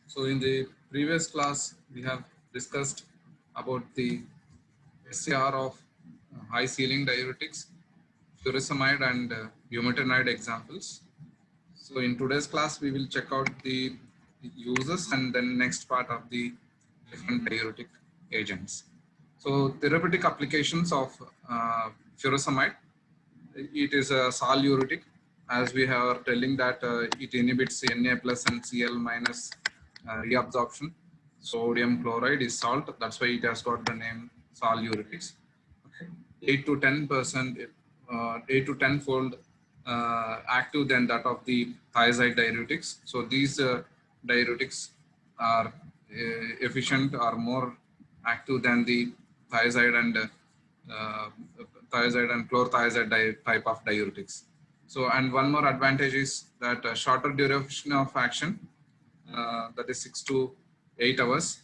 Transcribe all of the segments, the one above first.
So in the previous class, we have discussed about the SCR of high ceiling diuretics, furosemide and bumetanide examples. So in today's class, we will check out the uses and then next part of the different diuretic agents. So therapeutic applications of furosemide, it is a soluretic, as we are telling that it inhibits Na plus and Cl minus reabsorption. Sodium chloride is salt, that's why it has got the name soluretics. Okay. 8 to 10%, 8 to 10 fold active than that of the thiazide diuretics. So these diuretics are efficient or more active than the thiazide and uh, thiazide and chlorothiazide type of diuretics. So, and one more advantage is that shorter duration of action, that is 6 to 8 hours.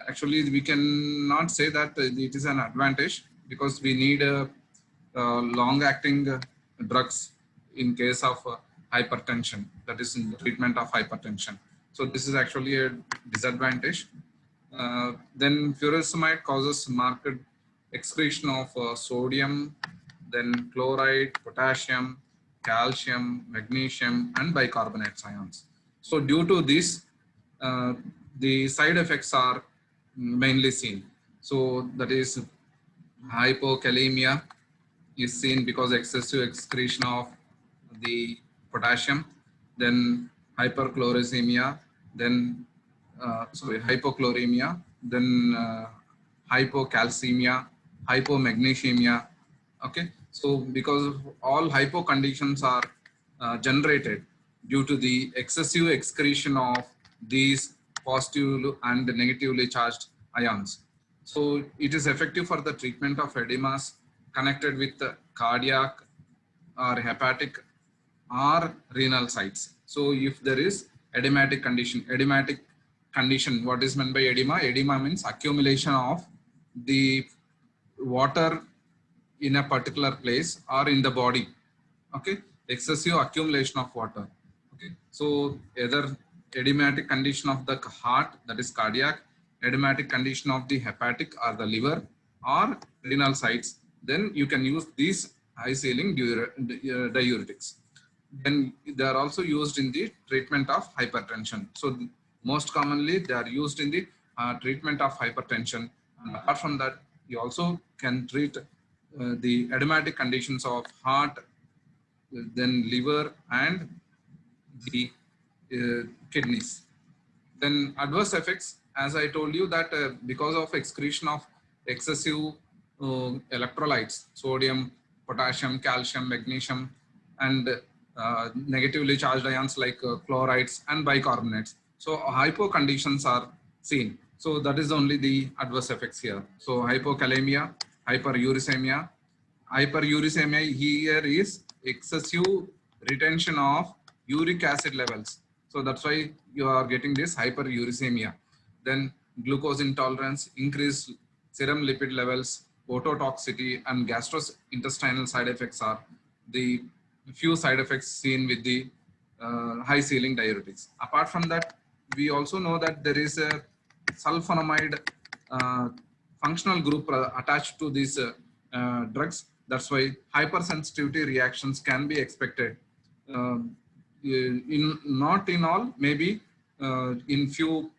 Actually, we cannot say that it is an advantage because we need long-acting drugs in case of hypertension, that is in the treatment of hypertension. So this is actually a disadvantage. Then furosemide causes marked excretion of sodium, then chloride, potassium, calcium, magnesium, and bicarbonate ions. So due to this, uh, the side effects are mainly seen. So that is hypokalemia is seen because excessive excretion of the potassium, then hyperchloremia, then hypochloremia, then hypocalcemia, hypomagnesemia. Okay, so because all hypo conditions are generated due to the excessive excretion of these positive and negatively charged ions. So it is effective for the treatment of edemas connected with the cardiac or hepatic or renal sites. So if there is edematic condition, what is meant by edema? Edema means accumulation of the water in a particular place or in the body. Okay, excessive accumulation of water. Okay, so either edematic condition of the heart, that is cardiac, edematic condition of the hepatic or the liver or renal sites, then you can use these high saline diuretics. Then they are also used in the treatment of hypertension. So most commonly they are used in the treatment of hypertension. And apart from that, you also can treat the edematic conditions of heart, then liver and the kidneys. Then adverse effects, as I told you that because of excretion of excessive electrolytes, sodium, potassium, calcium, magnesium, and negatively charged ions like chlorides and bicarbonates. So hypo conditions are seen. So that is only the adverse effects here. So hypokalemia, hyperuricemia. Hyperuricemia here is excessive retention of uric acid levels. So that's why you are getting this hyperuricemia. Then glucose intolerance, increased serum lipid levels, ototoxicity, and gastrointestinal side effects are the few side effects seen with the high ceiling diuretics. Apart from that, we also know that there is a sulfonamide functional group attached to these drugs. That's why hypersensitivity reactions can be expected. In not in all, maybe in few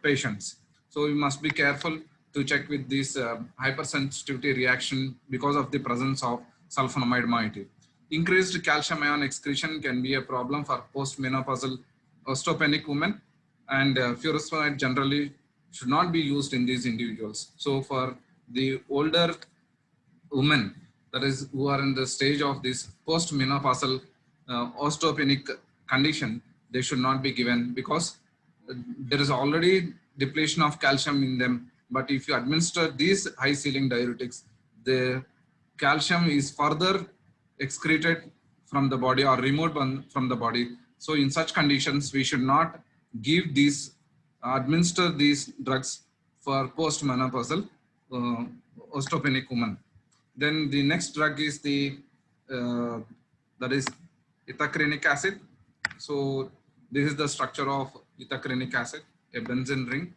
patients. So you must be careful to check with this hypersensitivity reaction because of the presence of sulfonamide moiety. Increased calcium ion excretion can be a problem for postmenopausal osteopenic women, and furosemide generally should not be used in these individuals. So for the older women, that is who are in the stage of this postmenopausal osteopenic condition, they should not be given because there is already depletion of calcium in them. But if you administer these high ceiling diuretics, the calcium is further excreted from the body or removed from the body. So in such conditions, we should not give these, administer these drugs for postmenopausal osteopenic women. Then the next drug is the that is ithacrinic acid. So this is the structure of ethacrynic acid, a benzene ring,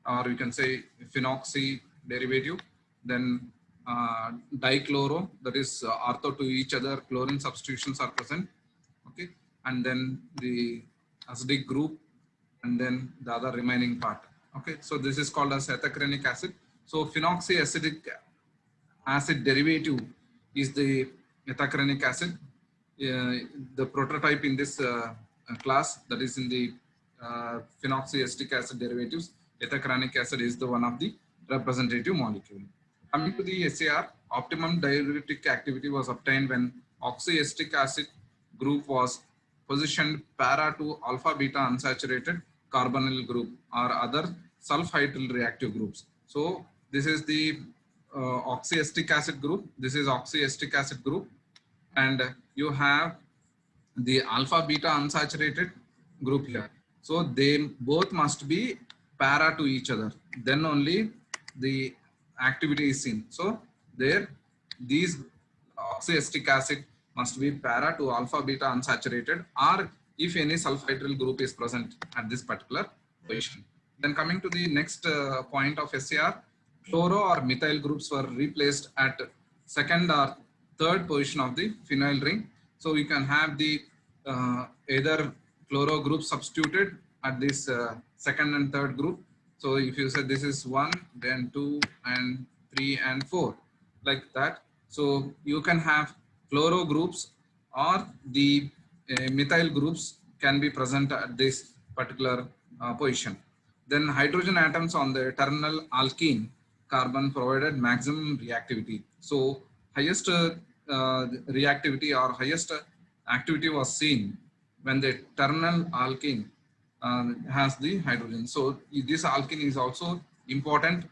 or you can say phenoxy derivative, then dichloro, that is ortho to each other, chlorine substitutions are present, okay, and then the acidic group, and then the other remaining part, okay. So this is called as ethacrynic acid. So phenoxyacidic acid derivative is the ethacrynic acid. The prototype in this class, that is in the phenoxyacetic acid derivatives, ethacrynic acid is the one of the representative molecule. Coming to the SAR, optimum diuretic activity was obtained when oxyacetic acid group was positioned para to alpha beta unsaturated carbonyl group or other sulfhydryl reactive groups. So this is the oxyacetic acid group. This is oxyacetic acid group, and you have the alpha beta unsaturated group here. So they both must be para to each other. Then only the activity is seen. So there, these oxyacetic acid must be para to alpha beta unsaturated, or if any sulfhydryl group is present at this particular position. Then coming to the next point of SAR, chloro or methyl groups were replaced at second or third position of the phenyl ring. So you can have the either chloro group substituted at this second and third group. So if you say this is 1, then 2 and 3 and 4, like that. So you can have chloro groups or the methyl groups can be present at this particular position. Then hydrogen atoms on the terminal alkene carbon provided maximum reactivity. So highest reactivity or highest activity was seen when the terminal alkene has the hydrogen. So this alkene is also important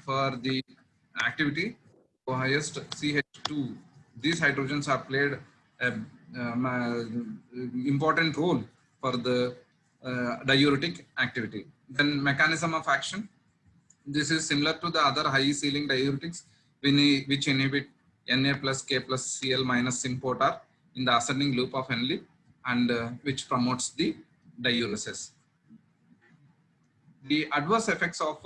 for the activity. So highest CH2, these hydrogens are played important role for the diuretic activity. Then mechanism of action. This is similar to the other high ceiling diuretics which inhibit Na plus K plus Cl minus syn-POTR in the ascending loop of Henle, and which promotes the diuresis. The adverse effects of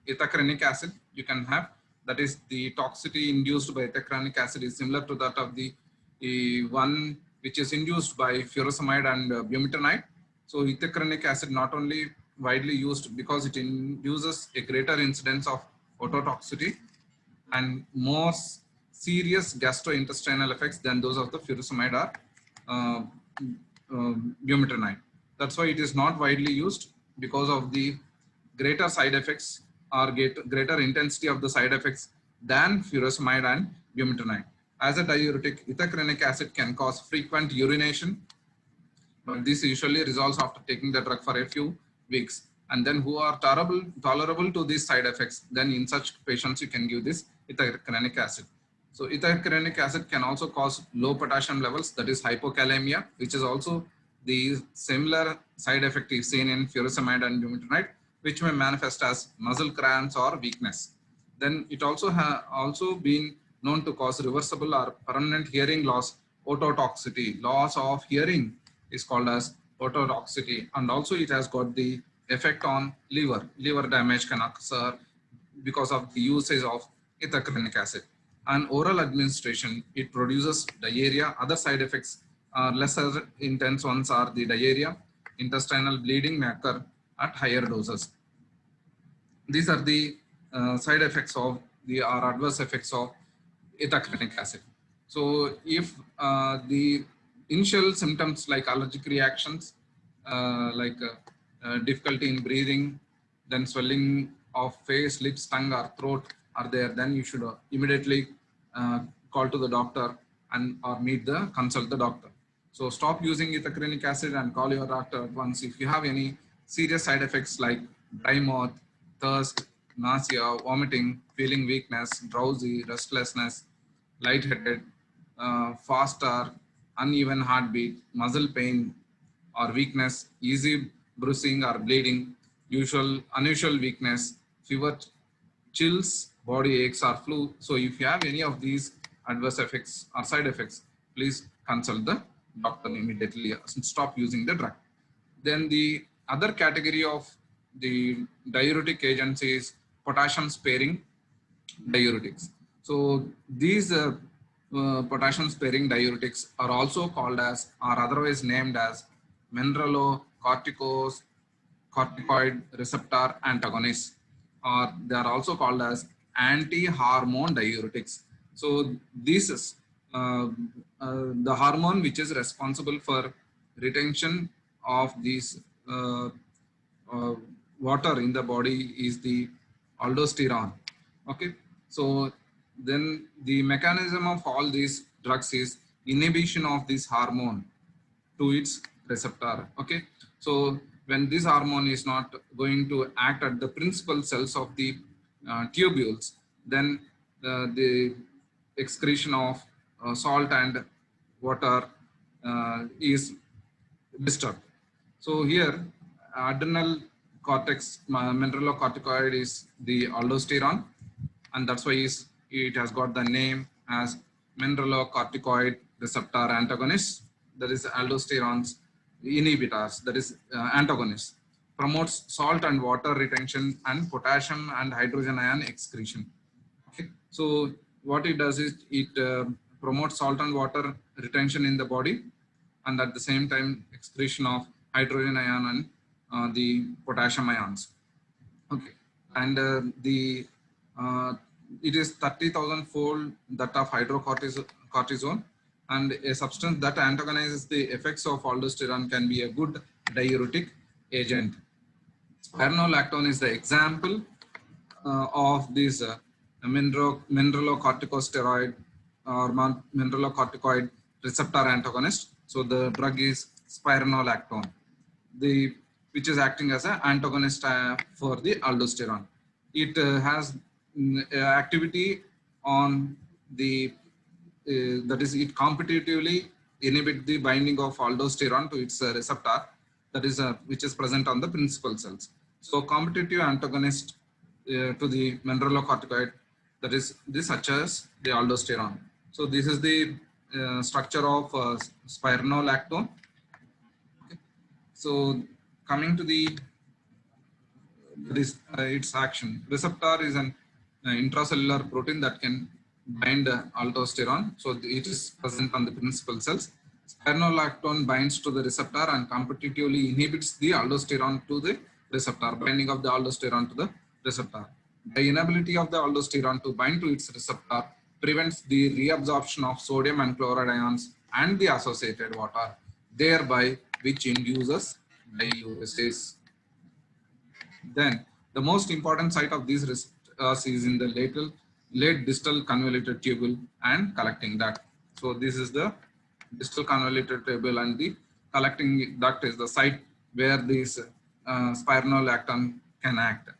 ethacrynic acid you can have, that is the toxicity induced by ethacrynic acid is similar to that of the one which is induced by furosemide and bumetanide. So ethacrynic acid not only widely used because it induces a greater incidence of ototoxicity and more serious gastrointestinal effects than those of the furosemide or bumetanide. That's why it is not widely used, because of the greater side effects or greater intensity of the side effects than furosemide and bumetanide. As a diuretic, ethacrynic acid can cause frequent urination, but this usually resolves after taking the drug for a few weeks. And then who are tolerable to these side effects, then in such patients you can give this ethacrynic acid. So ethacrynic acid can also cause low potassium levels, that is hypokalemia, which is also the similar side effect is seen in furosemide and bumetanide, which may manifest as muscle cramps or weakness. Then it also been known to cause reversible or permanent hearing loss, ototoxicity. Loss of hearing is called as ototoxicity, and also it has got the effect on liver. Liver damage can occur because of the usage of ethacrynic acid. And oral administration, it produces diarrhea. Other side effects are lesser intense ones are the diarrhea. Intestinal bleeding may occur at higher doses. These are the side effects of the or adverse effects of ethacrynic acid. So if the initial symptoms like allergic reactions, difficulty in breathing, then swelling of face, lips, tongue or throat are there, then you should immediately call to the doctor and or consult the doctor. So stop using ethacrynic acid and call your doctor at once if you have any serious side effects like dry mouth, thirst, nausea, vomiting, feeling weakness, drowsy, restlessness, lightheaded, fast or uneven heartbeat, muscle pain or weakness, easy bruising or bleeding, unusual weakness, fever, chills, body aches or flu. So if you have any of these adverse effects or side effects, please consult the doctor immediately and stop using the drug. Then the other category of the diuretic agents is potassium sparing diuretics. So these potassium sparing diuretics are also called as, or otherwise named as, mineralocorticoid receptor antagonists, or they are also called as anti-hormone diuretics. So this is the hormone which is responsible for retention of these uh, water in the body is the aldosterone. Okay, so then the mechanism of all these drugs is inhibition of this hormone to its receptor. Okay, so when this hormone is not going to act at the principal cells of the tubules, then the excretion of salt and water is disturbed. So here, adrenal cortex mineralocorticoid is the aldosterone, and that's why it has got the name as mineralocorticoid receptor antagonist. That is aldosterone's inhibitors. That is antagonists. Promotes salt and water retention and potassium and hydrogen ion excretion. Okay. So what it does is it promotes salt and water retention in the body, and at the same time excretion of hydrogen ion and the potassium ions. Okay, and the it is 30,000 fold that of hydrocortisone, and a substance that antagonizes the effects of aldosterone can be a good diuretic agent. Spironolactone is the example of this mineralocorticosteroid or mineralocorticoid receptor antagonist. So the drug is spironolactone, which is acting as an antagonist for the aldosterone. It has activity on the that is, it competitively inhibit the binding of aldosterone to its receptor, that is which is present on the principal cells. So competitive antagonist to the mineralocorticoid, that is this, such as the aldosterone. So this is the structure of spironolactone. Okay. So coming to the its action, receptor is an intracellular protein that can bind aldosterone. So it is present on the principal cells. Spironolactone binds to the receptor and competitively inhibits the aldosterone to the receptor, binding of the aldosterone to the receptor. The inability of the aldosterone to bind to its receptor prevents the reabsorption of sodium and chloride ions and the associated water, thereby which induces diuresis. Then the most important site of these receptors is in the late distal convoluted tubule and collecting duct. So this is the distal convoluted tubule, and the collecting duct is the site where this spironolactone can act.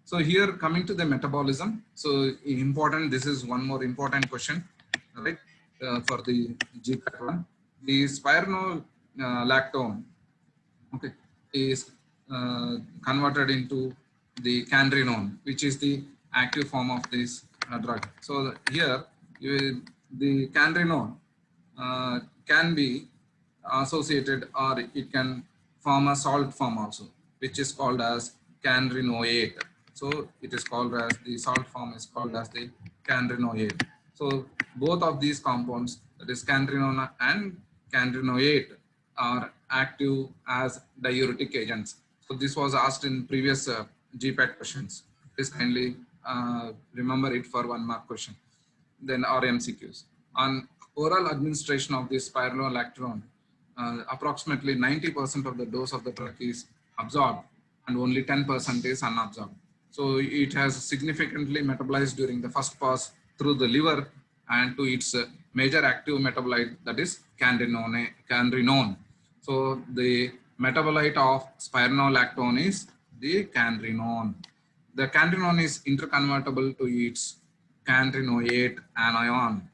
So here, coming to the metabolism. So important, this is one more important question, right? For the GPAT one, the spironolactone, okay, is converted into the candrinone, which is the active form of this drug. So here, the candrinone can be associated, or it can form a salt form also, which is called as candrinoate. So it is called as, the salt form is called as the candrinoate. So both of these compounds, that is candrinone and candrinoate, are active as diuretic agents. So this was asked in previous GPAT questions. Please kindly remember it for 1 mark question. Then our MCQs. On oral administration of this spironolactone, approximately 90% of the dose of the drug is absorbed and only 10% is unabsorbed. So it has significantly metabolized during the first pass through the liver and to its major active metabolite, that is candrinone. So the metabolite of spironolactone is the candrinone. The candrinone is interconvertible to its candrinoate anion,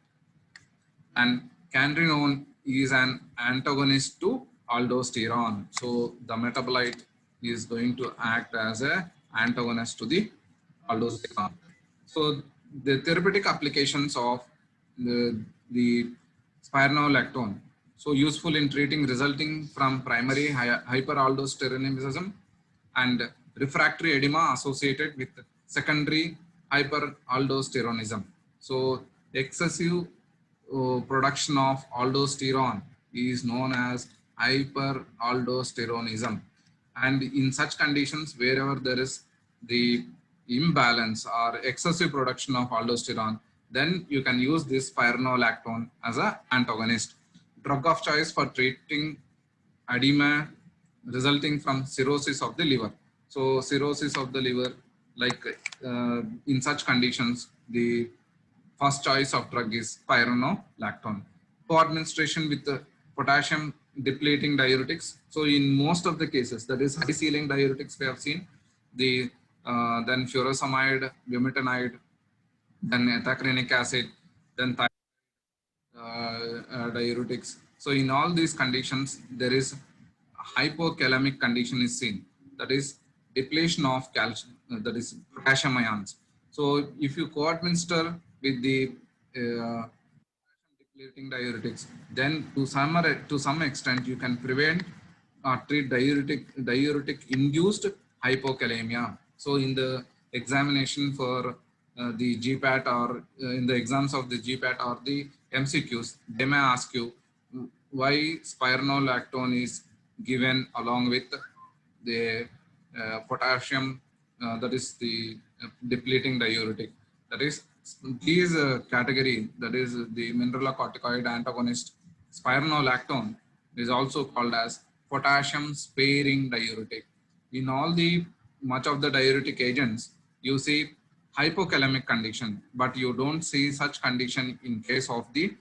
and candrinone is an antagonist to aldosterone. So the metabolite is going to act as an antagonist to the aldosterone. So the therapeutic applications of the spironolactone, so useful in treating resulting from primary hyperaldosteronism and refractory edema associated with secondary hyperaldosteronism. So excessive production of aldosterone is known as hyperaldosteronism. And in such conditions, wherever there is the imbalance or excessive production of aldosterone, then you can use this spironolactone as an antagonist. Drug of choice for treating edema resulting from cirrhosis of the liver. So cirrhosis of the liver, like in such conditions, the first choice of drug is spironolactone. Co-administration with the potassium depleting diuretics. So in most of the cases, that is high ceiling diuretics we have seen, the then furosemide, bumetanide, then ethacrenic acid, then diuretics. So in all these conditions, there is hypokalemic condition is seen. That is depletion of calcium, that is potassium ions. So if you co-administer with the depleting diuretics, then to some extent you can prevent or treat diuretic induced hypokalemia. So in the examination for the GPAT or in the exams of the GPAT or the MCQs, they may ask you why spironolactone is given along with the potassium, that is the depleting diuretic. That is these category, that is the mineralocorticoid antagonist spironolactone is also called as potassium sparing diuretic. In all the much of the diuretic agents, you see hypokalemic condition, but you don't see such condition in case of the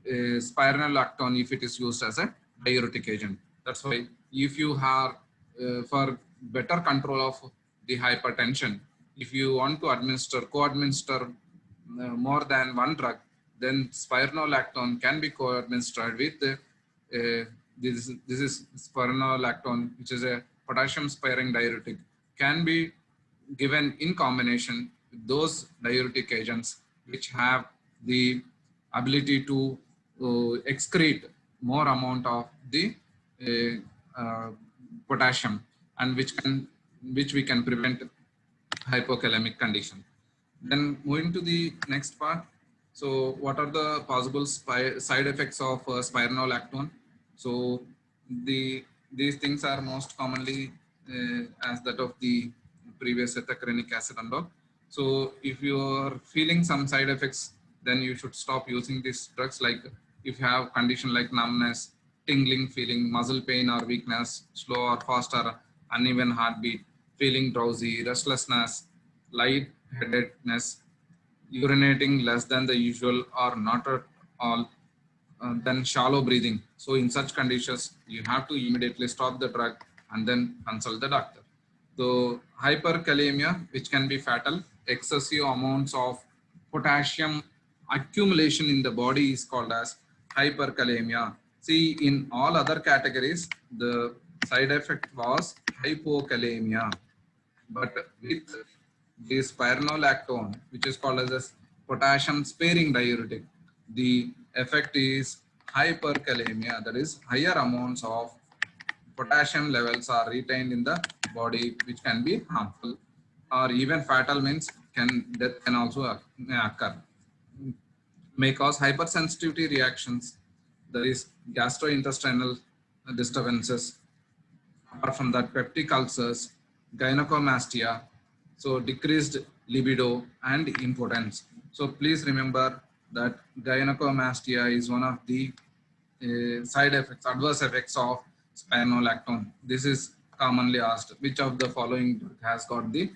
spironolactone if it is used as a diuretic agent. That's why if you have for better control of the hypertension, if you want to co-administer more than one drug, then spironolactone can be co-administered with this is spironolactone, which is a potassium sparing diuretic, can be given in combination with those diuretic agents which have the ability to excrete more amount of the potassium, and which we can prevent hypokalemic condition. Then moving to the next part. So what are the possible side effects of spironolactone? So these things are most commonly as that of the previous ethacrenic acid and all. So if you are feeling some side effects, then you should stop using these drugs. Like if you have condition like numbness, tingling feeling, muscle pain or weakness, slow or fast or uneven heartbeat, feeling drowsy, restlessness, lightheadedness, urinating less than the usual or not at all, then shallow breathing. So in such conditions, you have to immediately stop the drug and then consult the doctor. So hyperkalemia, which can be fatal, excessive amounts of potassium accumulation in the body is called as hyperkalemia. See, in all other categories, the side effect was hypokalemia. But with this spironolactone, which is called as a potassium sparing diuretic, the effect is hyperkalemia, that is higher amounts of potassium levels are retained in the body, which can be harmful or even fatal, means death can also occur. May cause hypersensitivity reactions, that is gastrointestinal disturbances. Apart from that, peptic ulcers, gynecomastia, so decreased libido and impotence. So please remember that gynecomastia is one of the side effects, adverse effects of spironolactone. This is commonly asked, which of the following drug has got the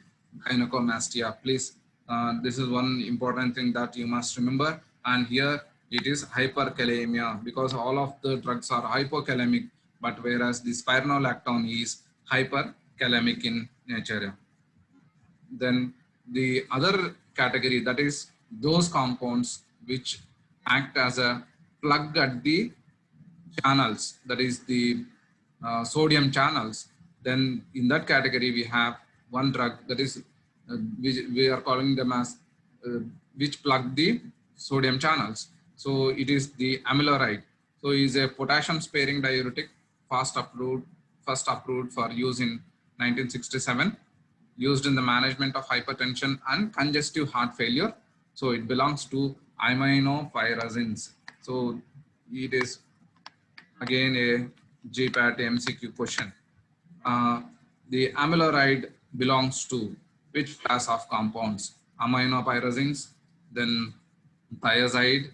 gynecomastia? Please, this is one important thing that you must remember. And here it is hyperkalemia, because all of the drugs are hypokalemic, but whereas the spironolactone is hyperkalemic in nature. Then the other category, that is those compounds which act as a plug at the channels, that is the sodium channels. Then in that category we have one drug, that is we are calling them as which plug the sodium channels. So it is the amiloride. So it is a potassium sparing diuretic, first approved for use in 1967, used in the management of hypertension and congestive heart failure. So it belongs to aminopyrazines. So it is again a GPAT MCQ question. The amiloride belongs to which class of compounds? Aminopyrazines, then thiazide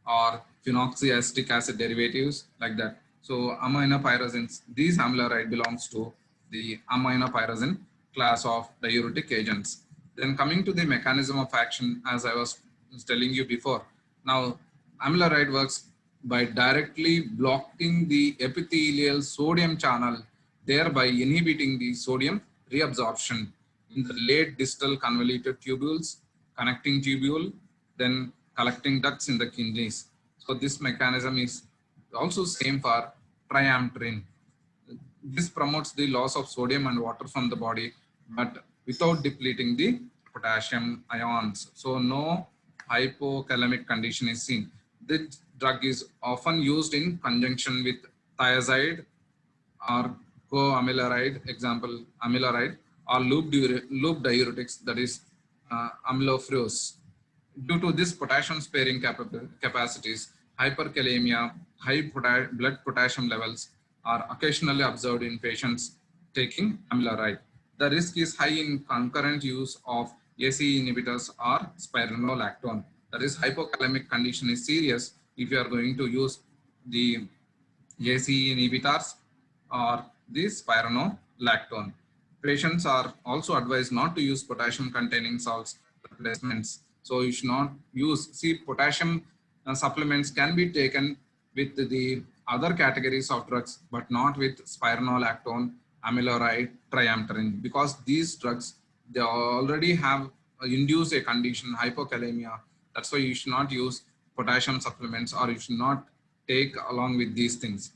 or phenoxyacetic acid derivatives, like that. So aminopyrazines, these amiloride belongs to the aminopyrazine class of diuretic agents. Then coming to the mechanism of action, as I was telling you before, now amiloride works by directly blocking the epithelial sodium channel, thereby inhibiting the sodium reabsorption in the late distal convoluted tubules, connecting tubule, then collecting ducts in the kidneys. So this mechanism is also same for triamterene. This promotes the loss of sodium and water from the body, but without depleting the potassium ions. So no hypokalemic condition is seen. This drug is often used in conjunction with thiazide or coamiloride, example amiloride, or loop diuretics, that is amlofurus. Due to this potassium sparing capacities, hyperkalemia, high blood potassium levels are occasionally observed in patients taking amiloride. The risk is high in concurrent use of ACE inhibitors or spironolactone. That is, hypokalemic condition is serious if you are going to use the ACE inhibitors or the spironolactone. Patients are also advised not to use potassium containing salts replacements. So you should not use, see, potassium supplements can be taken with the other categories of drugs, but not with spironolactone, amiloride, triamterene, because these drugs, they already have induced a condition, hypokalemia. That's why you should not use potassium supplements, or you should not take along with these things.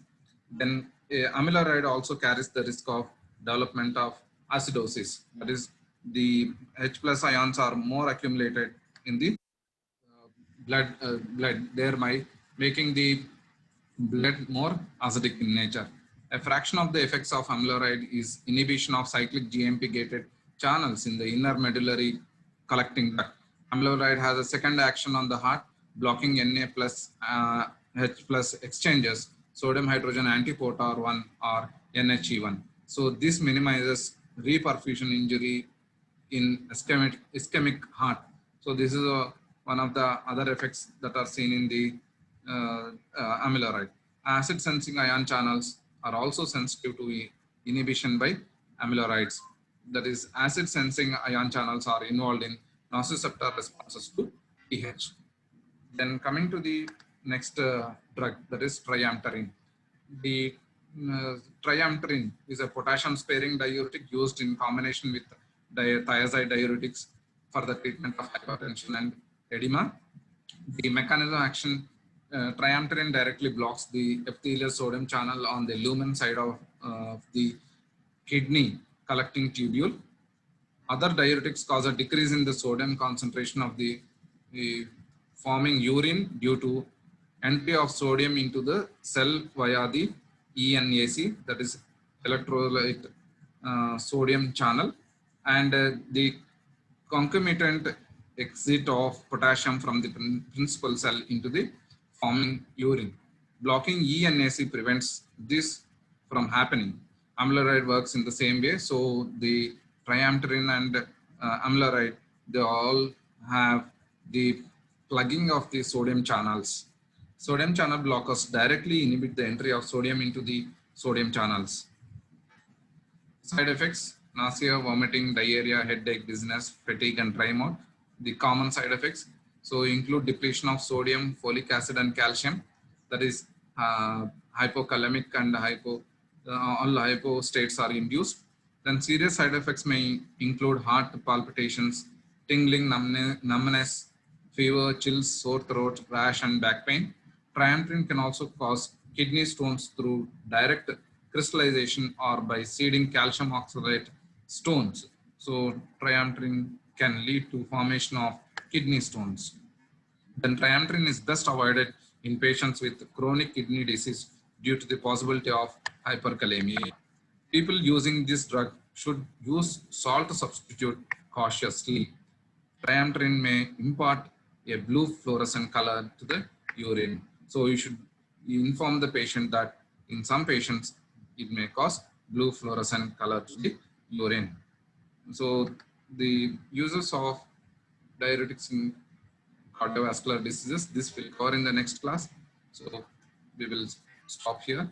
Then amiloride also carries the risk of development of acidosis. That is, the H plus ions are more accumulated in the blood, thereby making the blood more acidic in nature. A fraction of the effects of amiloride is inhibition of cyclic GMP gated channels in the inner medullary collecting duct. Amiloride has a second action on the heart, blocking Na plus H plus exchanges, sodium hydrogen antipotar 1 or NHE1. So this minimizes reperfusion injury in ischemic heart. So this is one of the other effects that are seen in the amiloride. Acid sensing ion channels are also sensitive to inhibition by amilorides. That is, acid sensing ion channels are involved in nociceptor responses to pH. Then coming to the next drug, that is triamterene. The triamterene is a potassium sparing diuretic used in combination with thiazide diuretics for the treatment of hypertension and edema. The mechanism of action, triamterene directly blocks the epithelial sodium channel on the lumen side of the kidney collecting tubule. Other diuretics cause a decrease in the sodium concentration of the forming urine due to entry of sodium into the cell via the ENAC, that is electrolyte sodium channel, and the concomitant exit of potassium from the principal cell into the forming urine. Blocking ENAC prevents this from happening. Amiloride works in the same way. So the triamterene and amiloride, they all have the plugging of the sodium channels. Sodium channel blockers directly inhibit the entry of sodium into the sodium channels. Side effects: nausea, vomiting, diarrhea, headache, dizziness, fatigue, and dry mouth. The common side effects so include depletion of sodium, folic acid, and calcium. That is, hypokalemic and all hypo states are induced. Then serious side effects may include heart palpitations, tingling, numbness, fever, chills, sore throat, rash, and back pain. Triamterene can also cause kidney stones through direct crystallization or by seeding calcium oxalate stones. So triamterene can lead to formation of kidney stones. Then triamterene is best avoided in patients with chronic kidney disease due to the possibility of hyperkalemia. People using this drug should use salt substitute cautiously. Triamterene may impart a blue fluorescent color to the urine. So you should inform the patient that in some patients it may cause blue fluorescent color to the urine. So the uses of diuretics in cardiovascular diseases, this will cover in the next class. So we will stop here.